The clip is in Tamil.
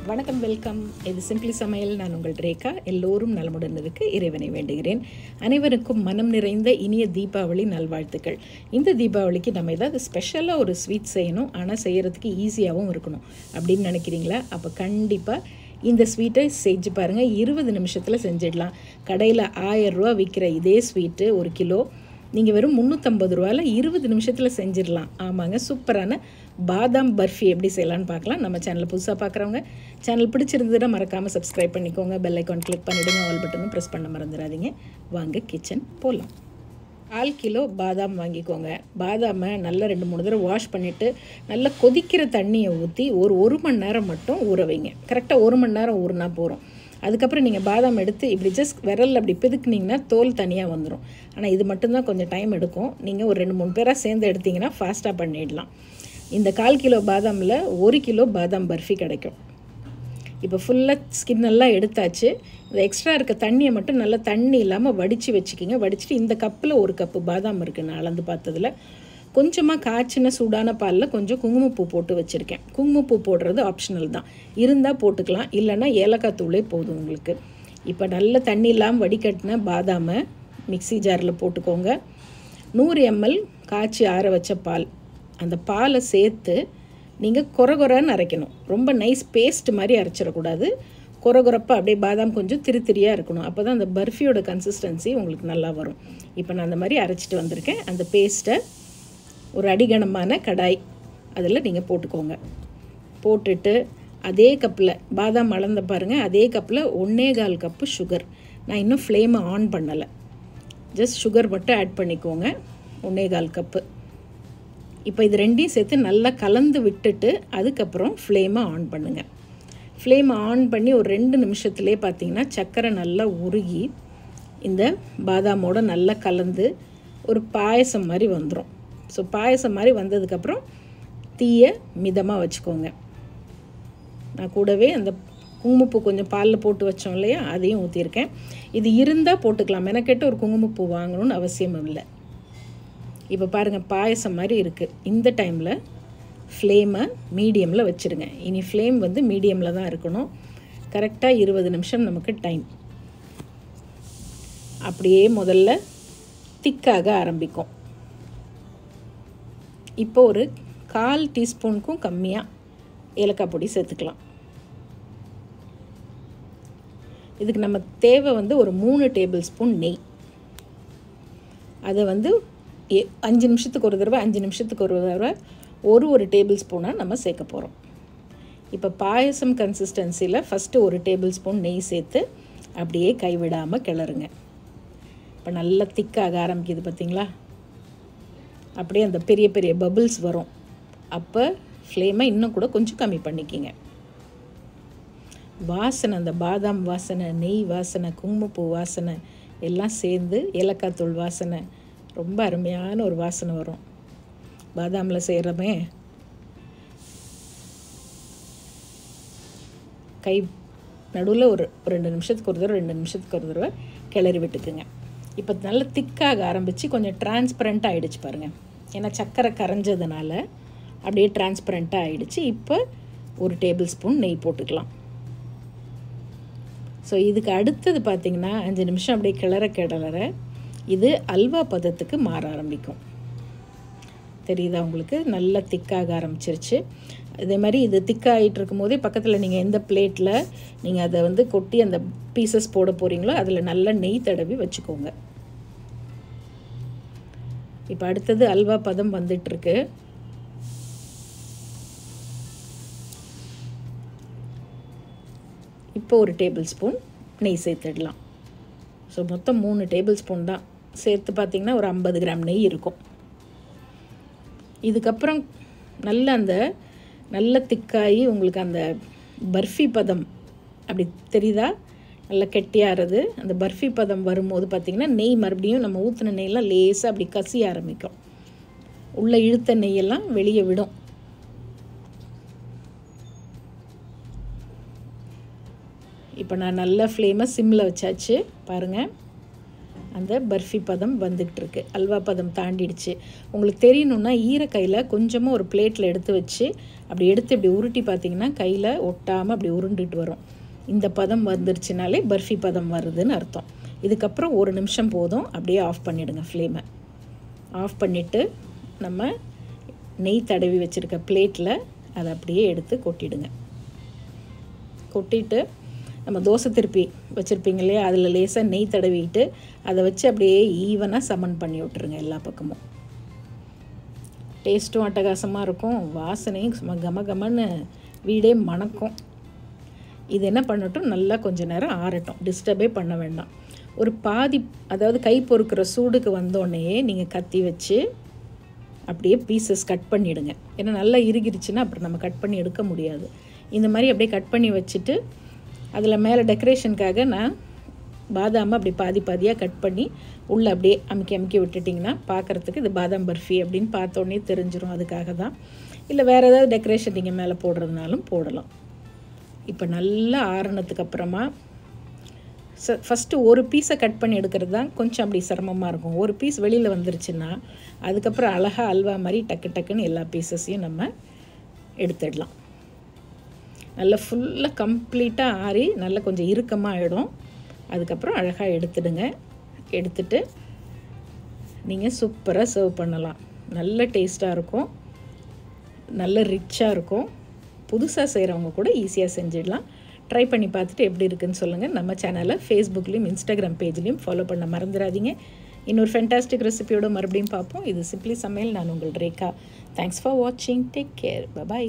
வணக்கம், வெல்கம். இது சிம்பிளி சமையல். நான் உங்கள் ரேகா. எல்லோரும் நலமுடன் இருக்க இறைவனை வேண்டுகிறேன். அனைவருக்கும் மனம் நிறைந்த இனிய தீபாவளி நல்வாழ்த்துக்கள். இந்த தீபாவளிக்கு நம்ம ஏதாவது ஸ்பெஷலாக ஒரு ஸ்வீட் செய்யணும், ஆனால் செய்கிறதுக்கு ஈஸியாகவும் இருக்கணும் அப்படின்னு நினைக்கிறீங்களா? அப்போ கண்டிப்பாக இந்த ஸ்வீட்டை செஞ்சு பாருங்கள். 20 நிமிஷத்தில் செஞ்சிடலாம். கடையில் 1000 ரூபா விற்கிற இதே ஸ்வீட்டு 1 கிலோ நீங்கள் வெறும் 350 ரூபாயில் 20 நிமிஷத்தில் செஞ்சிடலாம். ஆமாங்க, சூப்பரான பாதாம் பர்ஃபி எப்படி செய்யலான்னு பார்க்கலாம். நம்ம சேனலை புதுசாக பார்க்குறவங்க சேனல் பிடிச்சிருந்ததுன்னா மறக்காமல் சப்ஸ்கிரைப் பண்ணிக்கோங்க. பெல் ஐக்கான் கிளிக் பண்ணிவிடுங்க. ஆல் பட்டனும் ப்ரெஸ் பண்ண மறந்துடாதீங்க. வாங்க கிச்சன் போகலாம். 1/4 கிலோ பாதாம் வாங்கிக்கோங்க. பாதாமை நல்லா 2-3 தடவை வாஷ் பண்ணிவிட்டு நல்லா கொதிக்கிற தண்ணியை ஊற்றி ஒரு மணி நேரம் மட்டும் ஊற வைங்க. கரெக்டாக 1 மணி நேரம் ஊறினா போகிறோம். அதுக்கப்புறம் நீங்கள் பாதாம் எடுத்து இப்படி ஜஸ்ட் விரல் அப்படி பிதுக்குனிங்கன்னா தோல் தனியாக வந்துடும். ஆனால் இது மட்டும்தான் கொஞ்சம் டைம் எடுக்கும். நீங்கள் ஒரு 2-3 பேராக சேர்ந்து எடுத்திங்கன்னா ஃபாஸ்ட்டாக பண்ணிடலாம். இந்த 1/4 கிலோ பாதாமில் 1 கிலோ பாதாம் பர்ஃபி கிடைக்கும். இப்போ ஃபுல்லாக ஸ்கின்னெல்லாம் எடுத்தாச்சு. இந்த எக்ஸ்ட்ரா இருக்க தண்ணியை மட்டும் நல்லா தண்ணி இல்லாமல் வடித்து வச்சுக்கிங்க. வடிச்சிட்டு இந்த கப்பில் 1 கப்பு பாதாம் இருக்குது. நான் அளந்து பார்த்ததில் கொஞ்சமாக காய்ச்சின சூடான பாலில் கொஞ்சம் குங்குமப்பூ போட்டு வச்சுருக்கேன். குங்குமப்பூ போடுறது ஆப்ஷனல் தான், இருந்தால் போட்டுக்கலாம், இல்லைன்னா ஏலக்காய் தூளே போதும் உங்களுக்கு. இப்போ நல்ல தண்ணி இல்லாமல் வடிகட்டின பாதாமை மிக்ஸி ஜாரில் போட்டுக்கோங்க. 100 ml காய்ச்சி ஆற வச்ச பால், அந்த பாலை சேர்த்து நீங்கள் கொரகொரன்னு அரைக்கணும். ரொம்ப நைஸ் பேஸ்ட் மாதிரி அரைச்சிடக்கூடாது. கொரகொரப்பாக அப்படியே பாதாம் கொஞ்சம் திரியாக இருக்கணும். அப்போ தான் அந்த பர்ஃபியோட கன்சிஸ்டன்சி உங்களுக்கு நல்லா வரும். இப்போ நான் அந்த மாதிரி அரைச்சிட்டு வந்திருக்கேன். அந்த பேஸ்ட்டை ஒரு அடிகனமான கடாய் அதில் நீங்கள் போட்டுக்கோங்க. போட்டுட்டு அதே கப்பில் பாதாம் அளந்த பாருங்கள், அதே கப்பில் 1/4 கப்பு சுகர். நான் இன்னும் ஃப்ளேமை ஆன் பண்ணலை, ஜஸ்ட் சுகர் மட்டும் ஆட் பண்ணிக்கோங்க. 1/4 கப்பு. இப்போ இது ரெண்டையும் சேர்த்து நல்லா கலந்து விட்டுட்டு அதுக்கப்புறம் ஃப்ளேமை ஆன் பண்ணுங்கள். ஃப்ளேமை ஆன் பண்ணி ஒரு 2 நிமிஷத்துலேயே பார்த்தீங்கன்னா சர்க்கரை நல்லா உருகி இந்த பாதாமோடு நல்லா கலந்து ஒரு பாயசம் மாதிரி வந்துடும். ஸோ பாயசம் மாதிரி வந்ததுக்கப்புறம் தீயை மிதமாக வச்சுக்கோங்க. நான் கூடவே அந்த குங்குமப்பூ கொஞ்சம் பாலில் போட்டு வச்சோம் இல்லையா, அதையும் ஊற்றிருக்கேன். இது இருந்தால் போட்டுக்கலாம், மெனக்கெட்டு ஒரு குங்குமப்பூ வாங்கணும்னு அவசியம் இல்லை. இப்போ பாருங்கள் பாயசம் மாதிரி இருக்குது. இந்த டைமில் ஃப்ளேமை மீடியமில் வச்சுருங்க. இனி ஃப்ளேம் வந்து மீடியமில் தான் இருக்கணும். கரெக்டாக 20 நிமிஷம் நமக்கு டைம். அப்படியே முதல்ல திக்காக ஆரம்பிக்கும். இப்போ ஒரு 1/4 டீஸ்பூனுக்கும் கம்மியாக ஏலக்காய் பொடி சேர்த்துக்கலாம். இதுக்கு நம்ம தேவை வந்து ஒரு 3 டேபிள் ஸ்பூன் நெய். அதை வந்து 5 நிமிஷத்துக்கு ஒரு தடவை 5 நிமிஷத்துக்கு ஒரு தடவை ஒரு டேபிள் ஸ்பூனாக நம்ம சேர்க்க போகிறோம். இப்போ பாயசம் கன்சிஸ்டன்சியில் ஃபஸ்ட்டு 1 டேபிள் ஸ்பூன் நெய் சேர்த்து அப்படியே கைவிடாமல் கிளறுங்க. இப்போ நல்லா திக்காக ஆரம்பிக்குது பார்த்தீங்களா? அப்படியே அந்த பெரிய பெரிய பபிள்ஸ் வரும். அப்போ ஃப்ளேமை இன்னும் கூட கொஞ்சம் கம்மி பண்ணிக்கிங்க. வாசனை, அந்த பாதாம் வாசனை, நெய் வாசனை, குங்குமப்பூ வாசனை எல்லாம் சேர்ந்து ஏலக்காய் தூள் வாசனை, ரொம்ப அருமையான ஒரு வாசனை வரும். பாதாமில் செய்கிறமே கை நடுவில் ஒரு 2 நிமிஷத்துக்கு ஒரு தடவை 2 நிமிஷத்துக்கு ஒரு தடவை கிளறி விட்டுக்குங்க. இப்போ நல்லா திக்காக ஆரம்பித்து கொஞ்சம் டிரான்ஸ்பரண்ட்டாக ஆகிடுச்சு பாருங்கள். ஏன்னா சர்க்கரை கரைஞ்சதுனால அப்படியே டிரான்ஸ்பரண்ட்டாக ஆகிடுச்சு. இப்போ 1 டேபிள் ஸ்பூன் நெய் போட்டுக்கலாம். ஸோ இதுக்கு அடுத்தது பார்த்திங்கன்னா 5 நிமிஷம் அப்படியே கிளற இது அல்வா பதத்துக்கு மாற ஆரம்பிக்கும். தெரியுதா உங்களுக்கு? நல்லா திக்காக ஆரம்பிச்சிருச்சு. இதே மாதிரி இது திக்காகிட்டு இருக்கும் போதே பக்கத்தில் நீங்கள் எந்த பிளேட்டில் நீங்கள் அதை வந்து கொட்டி அந்த பீசஸ் போட போகிறீங்களோ அதில் நல்லா நெய் தடவி வச்சுக்கோங்க. இப்போ அடுத்தது அல்வா பதம் வந்துட்டுருக்கு. இப்போ 1 டேபிள் ஸ்பூன் நெய் சேர்த்துடலாம். ஸோ மொத்தம் 3 டேபிள் ஸ்பூன் தான் சேர்த்து பார்த்திங்கன்னா ஒரு 50 கிராம் நெய் இருக்கும். இதுக்கப்புறம் நல்ல திக்காகி உங்களுக்கு அந்த பர்ஃபி பதம் அப்படி தெரியுதா? நல்லா கெட்டியாகிறது. அந்த பர்ஃபி பதம் வரும்போது பார்த்திங்கன்னா நெய் மறுபடியும் நம்ம ஊற்றின நெய்யெல்லாம் லேசாக அப்படி கசிய ஆரம்பிக்கும். உள்ளே இழுத்த நெய்யெல்லாம் வெளியே விடும். இப்போ நான் நல்ல ஃப்ளேமை சிம்மில் வச்சாச்சு. பாருங்கள், அந்த பர்ஃபி பதம் வந்துகிட்ருக்கு. அல்வா பதம் தாண்டிடுச்சு. உங்களுக்கு தெரியணுன்னா ஈரக்கையில் கொஞ்சமாக ஒரு பிளேட்டில் எடுத்து வச்சு அப்படி எடுத்து இப்படி உருட்டி பார்த்திங்கன்னா கையில் ஒட்டாமல் அப்படி உருண்டுட்டு வரும். இந்த பதம் வந்துருச்சுனாலே பர்ஃபி பதம் வருதுன்னு அர்த்தம். இதுக்கப்புறம் 1 நிமிஷம் போதும், அப்படியே ஆஃப் பண்ணிவிடுங்க ஃப்ளேமை. ஆஃப் பண்ணிவிட்டு நம்ம நெய் தடவி வச்சுருக்க பிளேட்டில் அதை அப்படியே எடுத்து கொட்டிடுங்க. கொட்டிட்டு நம்ம தோசை திருப்பி வச்சுருப்பீங்க இல்லையா, அதில் லேசாக நெய் தடவிட்டு அதை வச்சு அப்படியே ஈவனாக சமன் பண்ணி விட்டுருங்க எல்லா பக்கமும். டேஸ்ட்டும் அட்டகாசமாக இருக்கும், வாசனையும் சும்மா கமன்னு வீடே மணக்கும். இது என்ன பண்ணட்டும், நல்லா கொஞ்சம் நேரம் ஆறட்டும், டிஸ்டர்பே பண்ண வேண்டாம். ஒரு பாதி, அதாவது கை பொறுக்கிற சூடுக்கு வந்தோடனே நீங்கள் கத்தி வச்சு அப்படியே பீசஸ் கட் பண்ணிவிடுங்க. ஏன்னா நல்லா இறுகிருச்சுன்னா அப்புறம் நம்ம கட் பண்ணி எடுக்க முடியாது. இந்த மாதிரி அப்படியே கட் பண்ணி வச்சுட்டு அதில் மேலே டெக்கரேஷனுக்காக நான் பாதாமை அப்படி பாதியாக கட் பண்ணி உள்ளே அப்படியே அமுக்கி விட்டுட்டிங்கன்னா பார்க்குறதுக்கு இது பாதாம் பர்ஃபி அப்படின்னு பார்த்தோன்னே தெரிஞ்சிடும். அதுக்காக தான். இல்லை வேறு ஏதாவது டெக்கரேஷன் நீங்கள் மேலே போடுறதுனாலும் போடலாம். இப்போ நல்லா ஆறுனதுக்கு அப்புறமா ஃபஸ்ட்டு ஒரு பீஸை கட் பண்ணி எடுக்கிறது தான் கொஞ்சம் அப்படி சிரமமாக இருக்கும். ஒரு பீஸ் வெளியில் வந்துருச்சுன்னா அதுக்கப்புறம் அழகாக அல்வா மாதிரி டக்குன்னு எல்லா பீசஸையும் நம்ம எடுத்துடலாம். நல்லா ஃபுல்லாக கம்ப்ளீட்டாக ஆறி நல்லா கொஞ்சம் இறுக்கமாக ஆகிடும். அதுக்கப்புறம் அழகாக எடுத்துடுங்க. எடுத்துட்டு நீங்கள் சூப்பராக சர்வ் பண்ணலாம். நல்ல டேஸ்ட்டாக இருக்கும், நல்ல ரிச்சாக இருக்கும். புதுசாக செய்கிறவங்க கூட ஈஸியாக செஞ்சிடலாம். ட்ரை பண்ணி பார்த்துட்டு எப்படி இருக்குன்னு சொல்லுங்கள். நம்ம சேனலை ஃபேஸ்புக்லேயும் இன்ஸ்டாகிராம் பேஜ்லேயும் ஃபாலோ பண்ண மறந்துடாதீங்க. இன்னொரு ஃபென்டாஸ்டிக் ரெசிபியோடு மறுபடியும் பார்ப்போம். இது சிம்பிளி சமையல். நான் உங்கள் ரேகா. தேங்க்ஸ் ஃபார் வாட்சிங். Take care. பை.